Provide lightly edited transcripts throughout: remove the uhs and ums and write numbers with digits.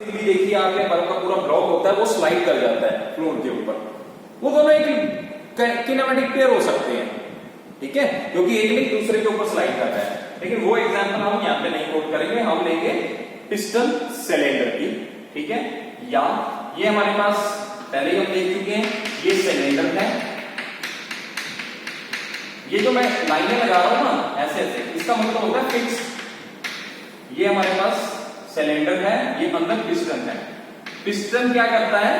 देखिए आपने बर्फ का पूरा ब्लॉक होता है वो स्लाइड कर जाता है फ्लोर के ऊपर। वो दोनों एक किनेमेटिक पेयर हो सकते हैं, ठीक है, क्योंकि एक लिंक दूसरे के ऊपर स्लाइड करता है। लेकिन वो एग्जांपल हम यहाँ पे नहीं कोट करेंगे, हम लेंगे पिस्टन सिलेंडर की, ठीक है। या ये हमारे पास पहले ही हम देख चुके हैं, ये सिलेंडर है। ये जो मैं लाइनें लगा रहा हूं ना ऐसे ऐसे, इसका मतलब होता है फिक्स। ये हमारे पास सिलेंडर है, ये अंदर पिस्टन है। पिस्टन क्या करता है,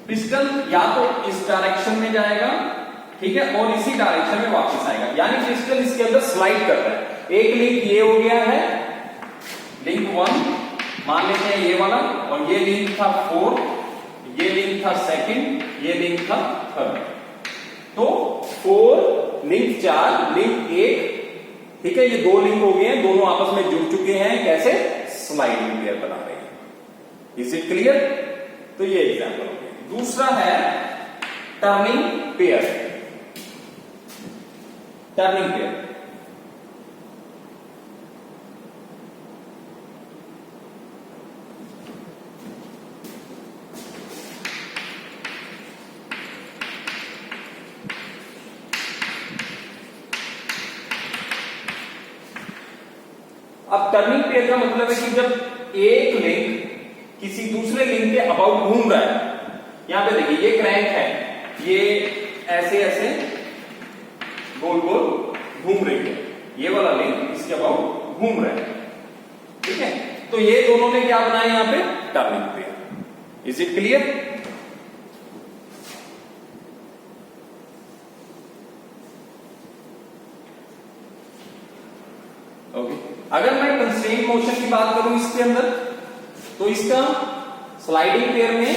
पिस्टन या तो इस डायरेक्शन में जाएगा, ठीक है, और इसी डायरेक्शन में वापस आएगा, यानी पिस्टन इसके अंदर स्लाइड कर रहा है। एक लिंक ये हो गया है, लिंक 1 मान लेते हैं ये वाला, और ये लिंक था 4, ये लिंक था 2, ये लिंक था 3। तो 4 लिंक 4 लिंक 1, ठीक है, ये 2 लिंक हो गए हैं, दोनों आपस में जुड़ चुके हैं। कैसे? स्लाइडिंग पेयर बना रहे हैं। Is it clear? तो ये एग्जांपल हो गया। दूसरा है टर्निंग पेयर। टर्निंग पेयर अब टर्निंग पेयर का मतलब है कि जब एक लिंक किसी दूसरे लिंक के अबाउट घूम रहा है, यहां पे देखिए ये क्रैंक है, ये ऐसे ऐसे गोल गोल घूम रही है, ये वाला लिंक इसके अबाउट घूम रहा है, ठीक है। तो ये दोनों ने क्या बनाया यहां पे? Turning pair. Is it clear? Okay. अगर मैं कंस्ट्रेंट मोशन की बात करूं इसके अंदर, तो इसका स्लाइडिंग पेयर में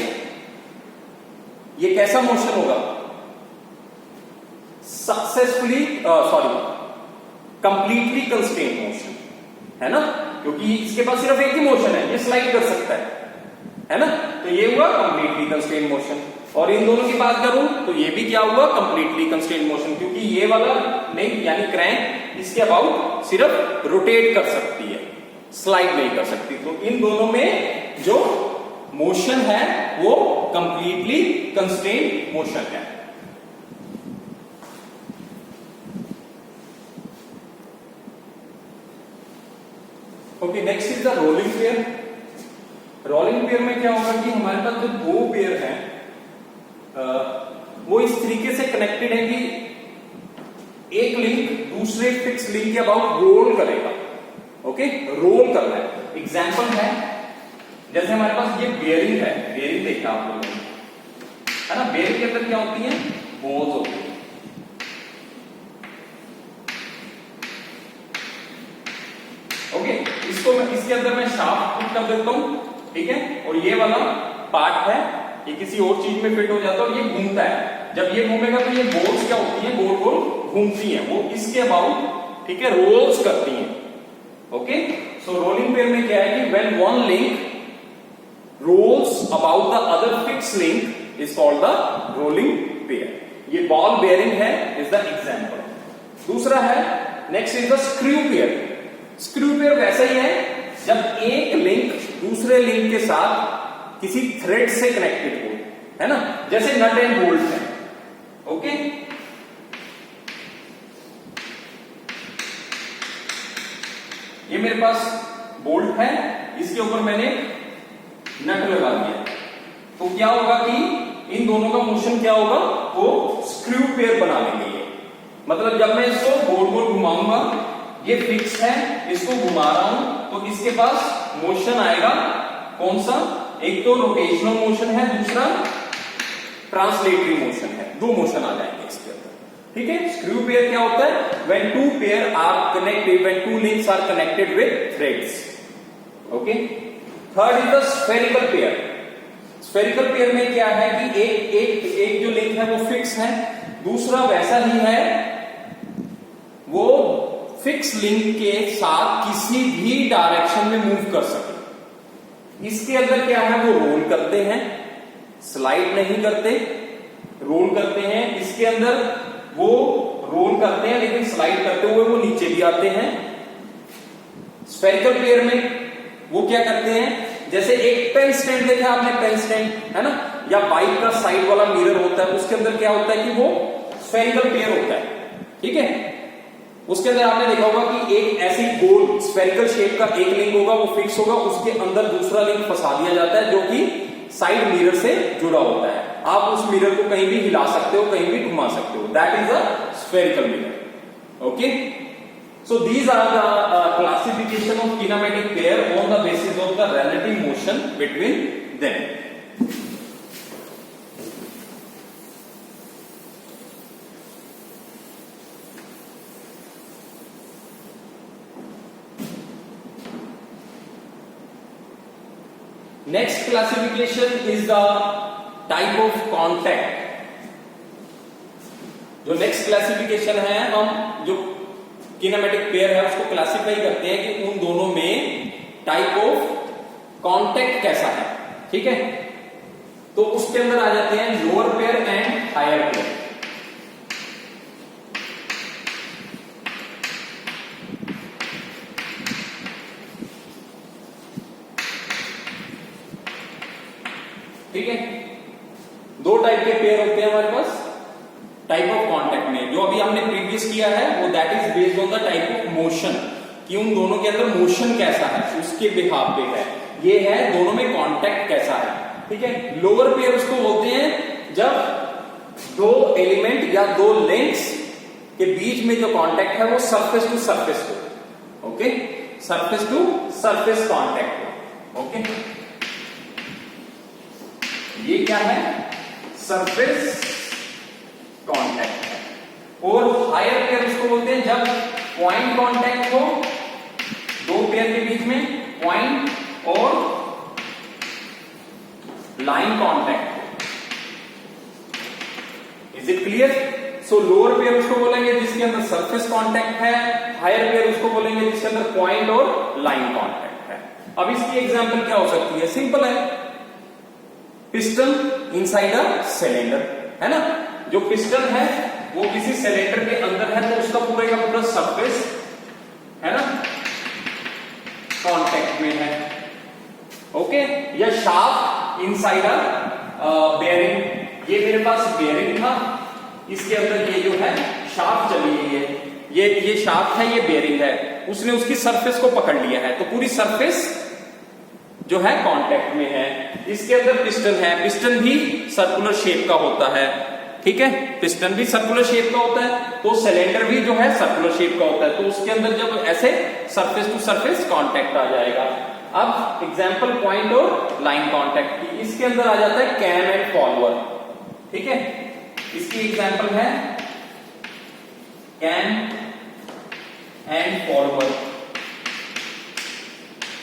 ये कैसा मोशन होगा? सक्सेसफुली कंप्लीटली कंस्ट्रेंट मोशन, है ना, क्योंकि इसके पास सिर्फ एक ही मोशन है, ये स्लाइड कर सकता है ना। तो ये हुआ कंप्लीटली कंस्ट्रेंट मोशन। और इन दोनों की बात करूं तो ये भी क्या हुआ? कंप्लीटली कंस्ट्रेंट मोशन, क्योंकि ये वाला लिंक यानी क्रैंक इसके अबाउट सिर्फ रोटेट कर सकती है, स्लाइड नहीं कर सकती। तो इन दोनों में जो मोशन है वो कंप्लीटली कंस्ट्रेंट मोशन है। Okay, next is the rolling pair. Rolling pair में क्या होगा कि हमारे पास जो 2 पेयर हैं वो इस तरीके से कनेक्टेड है कि एक लिंक दूसरे फिक्स लिंक के अबाउट रोल करेगा। ओके, रोल करना है। एग्जांपल है, जैसे हमारे पास ये बेयरिंग है, बेयरिंग देखा आप लोगों ने, है ना। बेयरिंग के अंदर क्या होती है? बोन्स होती है। ओके, इसके अंदर मैं शाफ्ट फिट कर देता हूं, ठीक है, और ये वाला पार्ट है, ये किसी और चीज में फिट हो जाता है और ये घूमता है। जब ये घूमेगा तो ये बोल्स क्या होती हैं? गोल गोल घूमती हैं, वो इसके अबाउट, ठीक है, रोल्स करती हैं। ओके, सो रोलिंग पेयर में क्या है कि when one link rolls about the other fixed link is called the rolling pair. ये बॉल बेयरिंग है, इज द एग्जांपल। दूसरा है, next is the screw pair. Screw pair वैसा ही है, जब एक लिंक दूसरे लिंक के साथ किसी थ्रेड से कनेक्टेड हो, है ना, जैसे नट एंड बोल्ट है। ओके, ये मेरे पास बोल्ट है, इसके ऊपर मैंने नट लगा दिया, तो क्या होगा कि इन दोनों का मोशन क्या होगा? वो स्क्रू पेयर बना लेंगे ये। मतलब जब मैं इसको गोल गोल घुमाऊंगा, ये फिक्स है, इसको घुमा रहा हूं, तो इसके पास मोशन आएगा। कौन सा? एक तो रोटेशनल मोशन है, दूसरा ट्रांसलेटरी मोशन है। 2 मोशन आ जाएंगे इसके अंदर, ठीक है। स्क्रू पेयर क्या होता है? When 2 pair are connected, when 2 links are connected with threads. Okay, third is the spherical pair. Spherical pair में क्या है कि एक जो लिंक है वो फिक्स है, दूसरा वैसा ही है, वो फिक्स लिंक के साथ किसी भी डायरेक्शन में मूव कर सके। इसके अंदर क्या है? वो रोल करते हैं, स्लाइड नहीं करते, रोल करते हैं। इसके अंदर वो रोल करते हैं लेकिन स्लाइड करते हुए वो नीचे भी आते हैं, स्फेरिकल पेयर में वो क्या करते हैं, जैसे एक पेन स्टैंड देखा आपने, पेन स्टैंड है ना, या बाइक का साइड वाला मिरर होता है, उसके अंदर क्या होता है कि वो स्फेरिकल पेयर होता है, ठीक है। उसके अंदर आपने देखा होगा कि एक ऐसी गोल स्फेरिकल शेप का एक लिंक होगा, वो फिक्स होगा, उसके अंदर दूसरा लिंक फंसा दिया जाता है जो कि साइड मिरर से जुड़ा होता है। आप उस मिरर को कहीं भी हिला सकते हो, कहीं भी घुमा सकते हो, that is a spherical mirror. Okay, so these are the classification of kinematic pair on the basis of the relative motion between them. Next classification is the type of contact. जो नेक्स्ट क्लासिफिकेशन है, हम जो kinematic pair है उसको classify करते हैं कि उन दोनों में टाइप ऑफ कांटेक्ट कैसा है, ठीक है। तो उसके अंदर आ जाते हैं lower pair and higher pair. ठीक है, दो टाइप के पेयर होते हैं हमारे पास टाइप ऑफ कांटेक्ट में। जो अभी हमने प्रीवियस किया है वो that is based on the type of motion, कि उन दोनों के अंदर मोशन कैसा है उसके बिहाफ पे है। ये है दोनों में कांटेक्ट कैसा है, ठीक है। लोअर पेयर उसको बोलते हैं जब दो एलिमेंट या दो लेंथ्स के बीच में जो कांटेक्ट है वो सरफेस टू सरफेस हो, okay, surface to surface contact हो, ओके। ये क्या है, सरफेस कांटेक्ट है। और हायर पेयर उसको बोलते हैं जब पॉइंट कांटेक्ट हो, दो पेयर के बीच में पॉइंट और लाइन कांटेक्ट हो। Is it clear? So lower pair उसको बोलेंगे जिसके अंदर सरफेस कांटेक्ट है, हायर पेयर उसको बोलेंगे जिसके अंदर पॉइंट और लाइन कांटेक्ट है। अब इसकी एग्जांपल क्या हो सकती है, सिंपल है, पिस्टन इनसाइड अ सिलेंडर, है ना। जो पिस्टन है वो किसी सिलेंडर के अंदर है तो उसका पूरे का पूरा सरफेस है ना कांटेक्ट में है, ओके। या शाफ्ट इनसाइड अ बेयरिंग, ये मेरे पास बेयरिंग था, इसके अंदर ये जो है शाफ्ट चली गई है, ये शाफ्ट है, ये बेयरिंग है, उसने उसकी सरफेस को पकड़ लिया है तो पूरी सरफेस जो है कांटेक्ट में है। इसके अंदर पिस्टन है, पिस्टन भी सर्कुलर शेप का होता है, ठीक है, पिस्टन भी सर्कुलर शेप का होता है, तो सिलेंडर भी जो है सर्कुलर शेप का होता है, तो उसके अंदर जब ऐसे सरफेस टू सरफेस कांटेक्ट आ जाएगा। अब एग्जांपल पॉइंट और लाइन कांटेक्ट की, इसके अंदर आ जाता है कैम एंड फॉलोअर, ठीक है। इसकी एग्जांपल है कैम एंड फॉलोअर,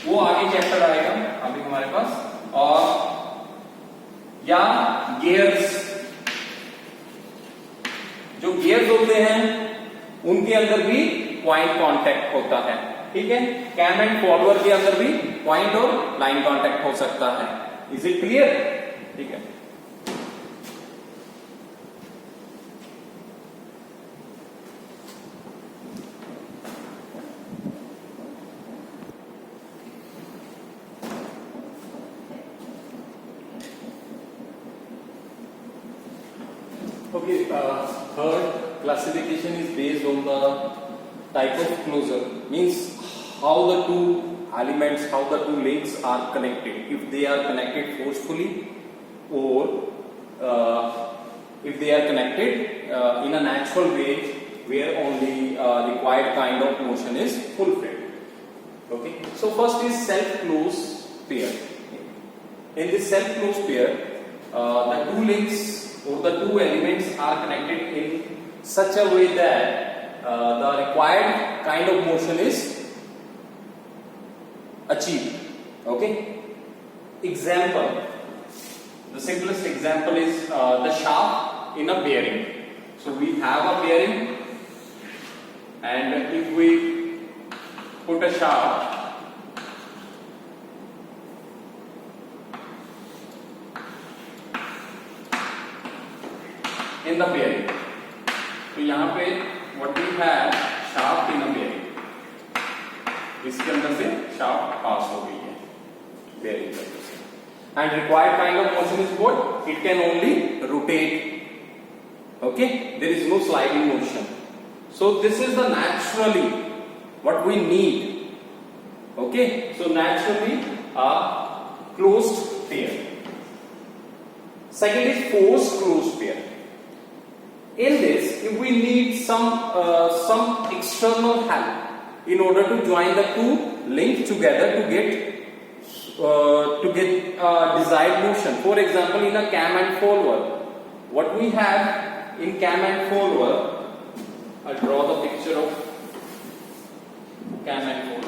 वो आगे चैप्टर आएगा अभी हमारे पास। और या गियर्स, जो गियर्स होते हैं उनके अंदर भी पॉइंट कांटेक्ट होता है, ठीक है। कैम एंड फॉलोअर के अंदर भी पॉइंट और लाइन कांटेक्ट हो सकता है। Is it clear? ठीक है। Okay, third classification is based on the type of closure, means how the two elements, how the two links are connected, if they are connected forcefully or if they are connected in a natural way where only required kind of motion is fulfilled. Okay, so first is self-closed pair. In this self-closed pair, the two links or the two elements are connected in such a way that the required kind of motion is achieved. Okay, example, the simplest example is the shaft in a bearing. So we have a bearing, and if we put a shaft in the bearing, तो यहां पे what we have shaft in a bearing, इसके अंदर से shaft पास हो गई है bearing की वजह से। And required kind of motion is what? It can only rotate. Okay, there is no sliding motion. So this is the naturally what we need. Okay, so naturally a closed pair. Second is forced closed pair. In this, if we need some external help in order to join the two links together to get desired motion. For example, in a cam and follower, what we have in cam and follower, I'll draw the picture of cam and follower.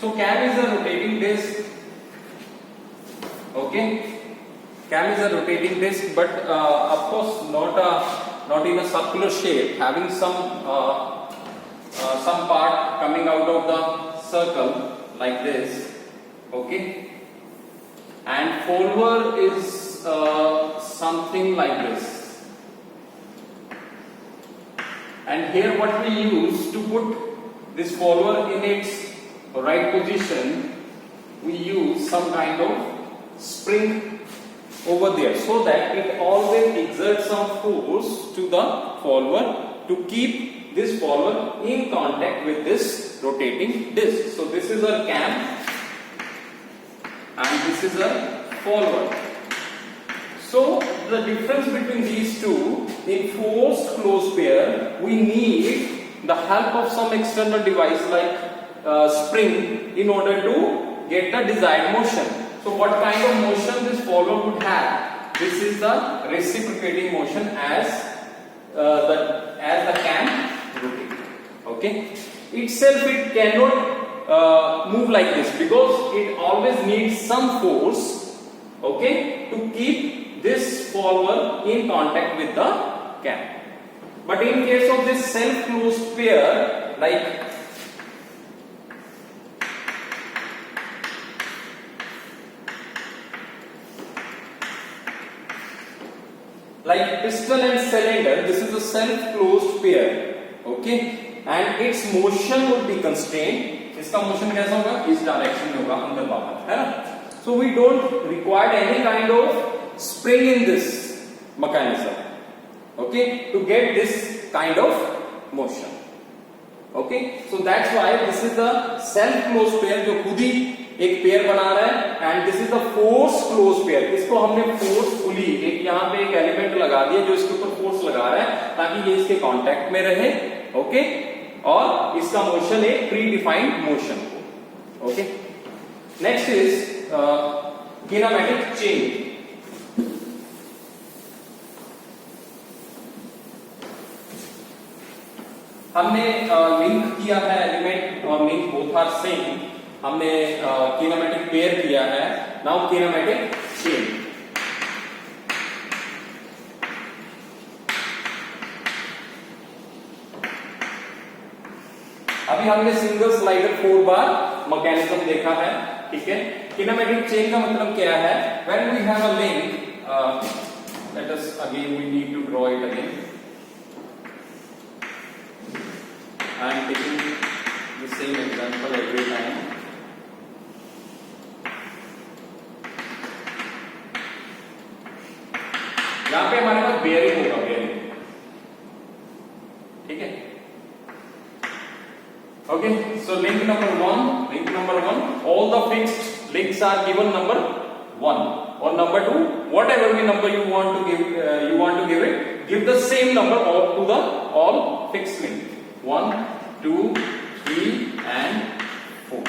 So cam is a rotating disc. Okay, cam is a rotating disc, but of course not in a circular shape, having some part coming out of the circle like this. Okay, and follower is something like this. And here what we use to put this follower in its right position, we use some kind of spring over there, so that it always exerts some force to the follower to keep this follower in contact with this rotating disc. So this is a cam and this is a follower. So the difference between these two, in forced closed pair, we need the help of some external device like spring in order to get the desired motion. So what kind of motion this follower would have? This is the reciprocating motion as the cam rotates. Okay, itself it cannot move like this because it always needs some force, okay, to keep this follower in contact with the cam. But in case of this self-closed pair, like piston and cylinder, this is a self-closed pair, okay, and its motion would be constrained. इसका motion कैसा होगा? इस direction में होगा, अंदर बाहर, है ना? So we don't require any kind of spring in this mechanism, okay, to get this kind of motion. Okay, so that's why this is the self-closed pair जो खुद ही एक पेयर बना रहा है, and this is the force close pair. इसको हमने forcefully एक यहाँ पे एक एलिमेंट लगा दिया जो इसके ऊपर फोर्स लगा रहा है ताकि ये इसके कांटेक्ट में रहे. ओके, और इसका मोशन एक प्री डिफाइंड मोशन हो. Okay, next is kinematic chain. हमने लिंक किया है एलिमेंट और लिंक बोथ आर सेम. हमने किनेमैटिक पेयर किया है. Now kinematic chain. अभी हमने सिंगल स्लाइडर 4 बार मैकेनिज्म देखा है. ठीक है, किनेमैटिक चेन का मतलब क्या है? When we have a link, let us again we need to draw it again. I am taking the same example every time. यहां पे हमारे पास बेयरिंग होगा, बेयरिंग. ठीक है. Okay, so link number 1, all the fixed links are given number 1 or number 2, whatever the number you want to give it, give the same number to the all fixed link. 1, 2, 3 and 4.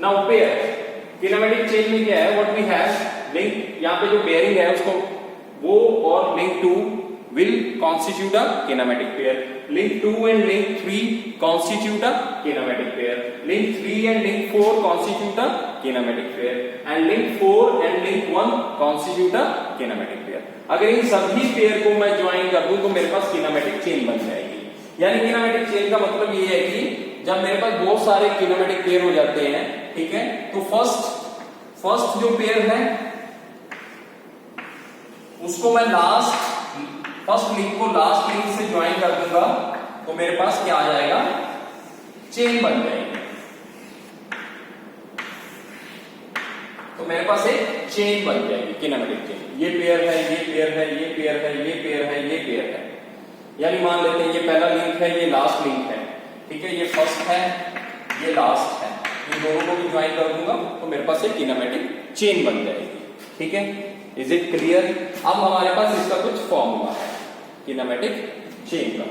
Now pair. Kinematic chain में क्या है? What we have, link यहाँ पे जो bearing है उसको वो और link 2 will constitute a kinematic pair. Link 2 and link 3 constitute a kinematic pair. Link 3 and link 4 constitute a kinematic pair. And link 4 and link 1 constitute a kinematic pair. अगर इन सभी pair को मैं ज्वाइन कर दूं तो मेरे पास किनेमैटिक चेन बन जाएगी. यानी किनेमेटिक चेन का मतलब ये है कि जब मेरे पास बहुत सारे किनेमेटिक पेयर हो जाते हैं, ठीक है, तो फर्स्ट जो पेयर है उसको मैं फर्स्ट लिंक को लास्ट लिंक से ज्वाइन कर दूंगा, तो मेरे पास क्या आ जाएगा, चेन बन जाएगी। तो मेरे पास एक चेन बन जाएगी, किनेमेटिक चेन। ये पेयर है, ये पेयर है, ये पेयर है, ये पेयर है, ये पेयर है। यानी मान लेते हैं ये पहला लिंक है, ये लास्ट लिंक है, ठीक है, ये फर्स्ट है, ये लास्ट है, इन दोनों को भी ज्वाइन कर दूंगा तो मेरे पास एक किनेमेटिक चेन बन जाएगी, ठीक है। Is it clear? अब हमारे पास इसका कुछ फॉर्मूला है किनेमेटिक चेन का।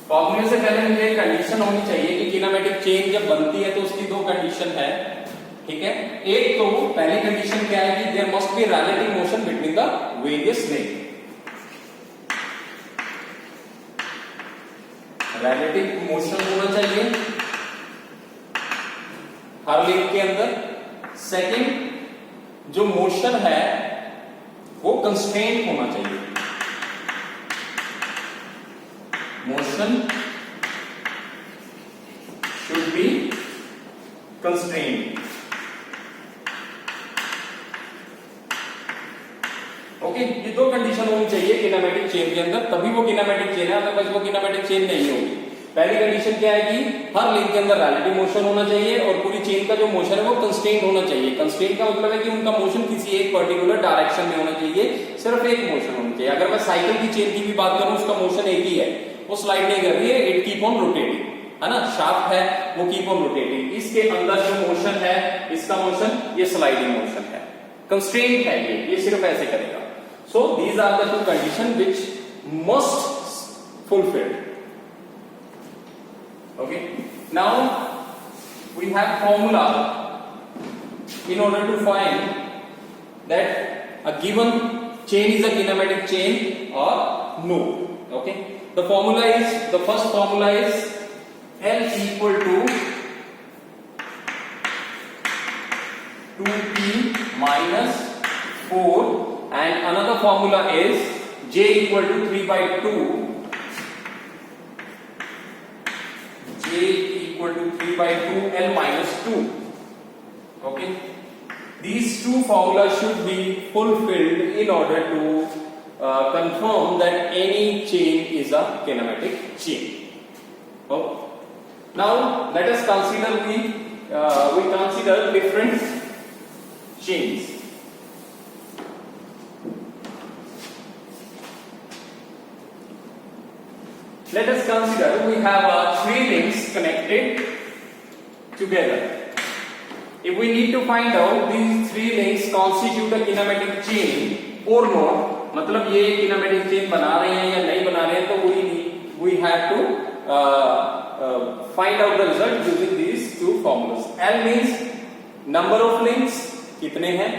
फॉर्मूले से पहले मुझे एक कंडीशन होनी चाहिए कि किनेमेटिक चेन जब बनती है तो उसकी दो कंडीशन है, ठीक है। एक तो पहली कंडीशन क्या है कि there must be relative motion between the various link. Relative motion होना चाहिए हर लिंक के अंदर। सेकंड, जो मोशन है वो कंस्ट्रेंट होना चाहिए। Motion should be constraint. Okay, ये दो कंडीशन होनी चाहिए किनेमेटिक चेन के अंदर, तभी वो किनेमेटिक चेन है, अदरवाइज वो किनेमेटिक चेन नहीं होगी। पहली कंडीशन क्या है कि हर लिंक के अंदर रिलेटिव मोशन होना चाहिए और पूरी चेन का जो मोशन है वो कंस्ट्रेंट होना चाहिए। कंस्ट्रेंट का मतलब है कि उनका मोशन किसी एक पर्टिकुलर डायरेक्शन में होना चाहिए, सिर्फ एक मोशन होना चाहिए। अगर मैं साइकिल की चेन की भी बात करूं, उसका मोशन एक ही है, वो स्लाइड नहीं कर रही है, इट कीप ऑन रोटेटिंग, है ना, शाफ्ट है वो कीप ऑन रोटेटिंग। इसके अंदर जो मोशन है, इसका मोशन, ये स्लाइडिंग मोशन है, कंस्ट्रेंट है, ये सिर्फ ऐसे करेगा। So these are the two condition which must fulfilled. Okay, now we have formula in order to find that a given chain is a kinematic chain or no. Okay, the first formula is L equal to 2p minus 4 and another formula is J equal to 3/2. J equal to 3/2 L minus 2. Okay, these two formulas should be fulfilled in order to confirm that any chain is a kinematic chain. Okay. Now let us consider we consider different chains. Let us consider we have three links connected together. If we need to find out these three links constitute a kinematic chain or not, मतलब ये kinematic chain बना रहे हैं या नहीं बना रहे हैं, तो we have to find out the result using these two formulas. L means number of links कितने हैं,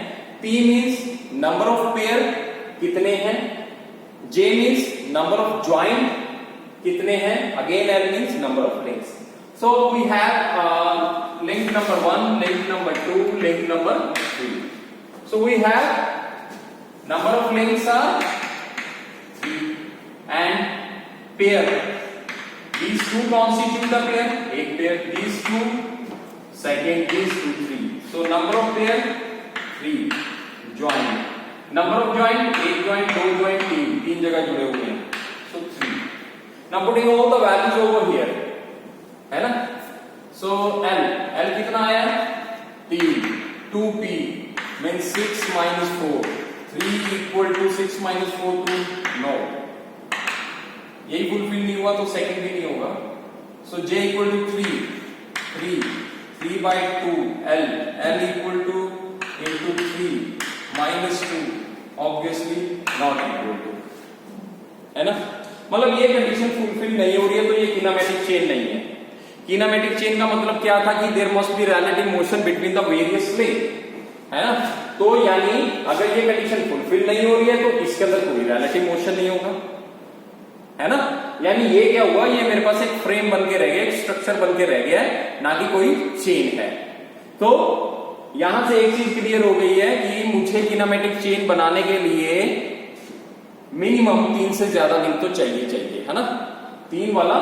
P means number of pair कितने हैं, J means number of joint कितने हैं, again L means number of links. So we have link number 1, link number 2, link number 3. So we have number of links are P and pair. These two constitute the pair, एक pair, these two, second, these two, 3. So number of pair 3, joint. Number of joint, एक joint, दो joint, तीन जगह जुड़े हुए हैं, so 3. Now putting all the values over here, है ना? So L कितना आया? P, 2P means 6 minus 4. 3 equal to 6 minus 4 to 9. यही फुलफिल नहीं हुआ तो सेकंड भी नहीं होगा. So J equal to 3/2 L equal to into 3 minus 2 obviously not equal to, है ना? मतलब ये कंडीशन फुलफिल नहीं हो रही है तो ये किनेमेटिक चेन नहीं है। किनेमेटिक चेन का मतलब क्या था कि there must be relative motion between the various link, है ना? तो यानी अगर ये कंडीशन फुलफिल नहीं हो रही है तो इसके अंदर कोई रिलेटिव मोशन नहीं होगा, है ना? यानी ये क्या हुआ, ये मेरे पास एक फ्रेम बन के रह गया, एक स्ट्रक्चर बन के रह गया है, ना कि कोई चेन है। तो यहां से एक चीज क्लियर हो गई है कि मुझे किनेमेटिक चेन बनाने के लिए मिनिमम 3 से ज्यादा लिंक तो चाहिए, है ना। 3 वाला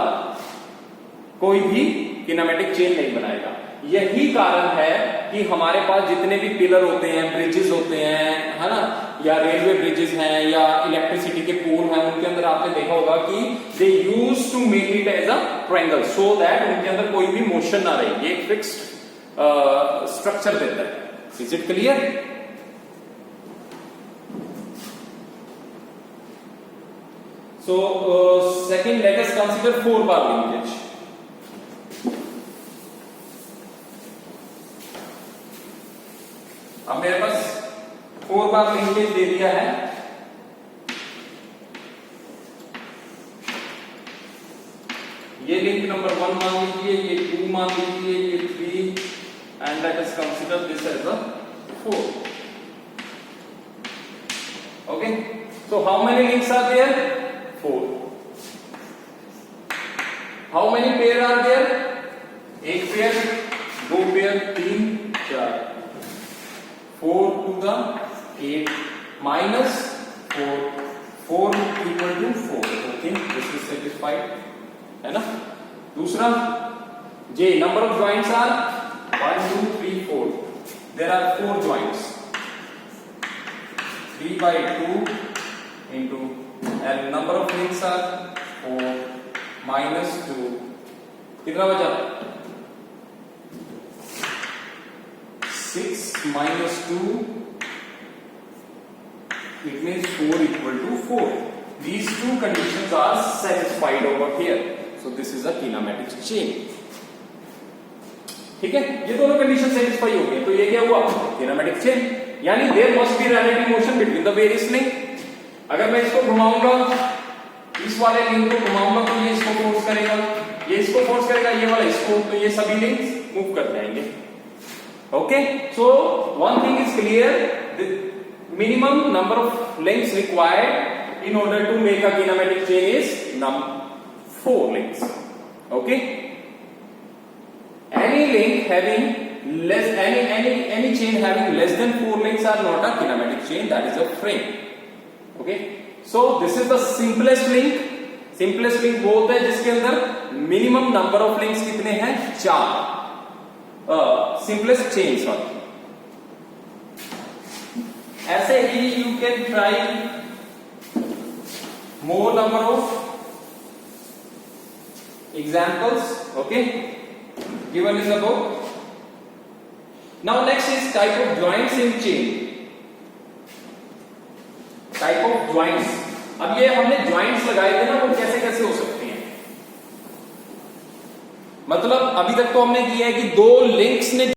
कोई भी किनेमेटिक चेन नहीं बनाएगा। यही कारण है कि हमारे पास जितने भी पिलर होते हैं, ब्रिजेस होते हैं, है ना, या रेलवे ब्रिजेस हैं या इलेक्ट्रिसिटी के पोल हैं, उनके अंदर आपने देखा होगा कि they use to make it as a triangle so that उनके अंदर कोई भी मोशन ना रहे। ये एक फिक्स्ड स्ट्रक्चर देता है। Is it clear? So second, let us consider 4-bar linkage. अब मेरे पास 4-bar linkage दे दिया है। ये लिंक नंबर 1 मान लीजिए, ये 2 मान लीजिए, ये 3 and let us consider this as a 4. Okay, so how many links are there? 4. How many pair are there? एक pair, 2 pair, 3, 4. 4 to the 8 minus 4. 4 equal to 4. Okay, this is satisfied, है ना। दूसरा, J number of joints are 1, 2, 3, 4. There are 4 joints. 3 by 2 into and number of links are 4 minus 2. कितना बचा? 6 minus 2. It means 4 equal to 4. These two conditions are satisfied over here. So this is a kinematic chain. ठीक है, ये दोनों condition satisfy हो गए, तो ये क्या हुआ? Kinematic chain. यानी there must be relative motion between the various link. अगर मैं इसको घुमाऊंगा, इस वाले लिंक को घुमाऊंगा तो ये इसको फोर्स करेगा, ये इसको फोर्स करेगा, ये वाला इसको, तो ये सभी लिंक्स मूव कर जाएंगे। Okay, so one thing is clear, the minimum number of links required in order to make a kinematic chain is 4 links. Okay, any link having less any chain having less than 4 links are not a kinematic chain, that is a frame. Okay, so this is the simplest link. Simplest link वो होता है जिसके अंदर minimum number of links कितने हैं? 4. Simplest chain sorry. ऐसे ही you can try more number of examples, okay, given in the book. Now next is type of joints in chain. Type of joints. अब ये हमने joints लगाए थे ना, वो कैसे कैसे हो सकते हैं? मतलब अभी तक तो हमने किया है कि 2 links ने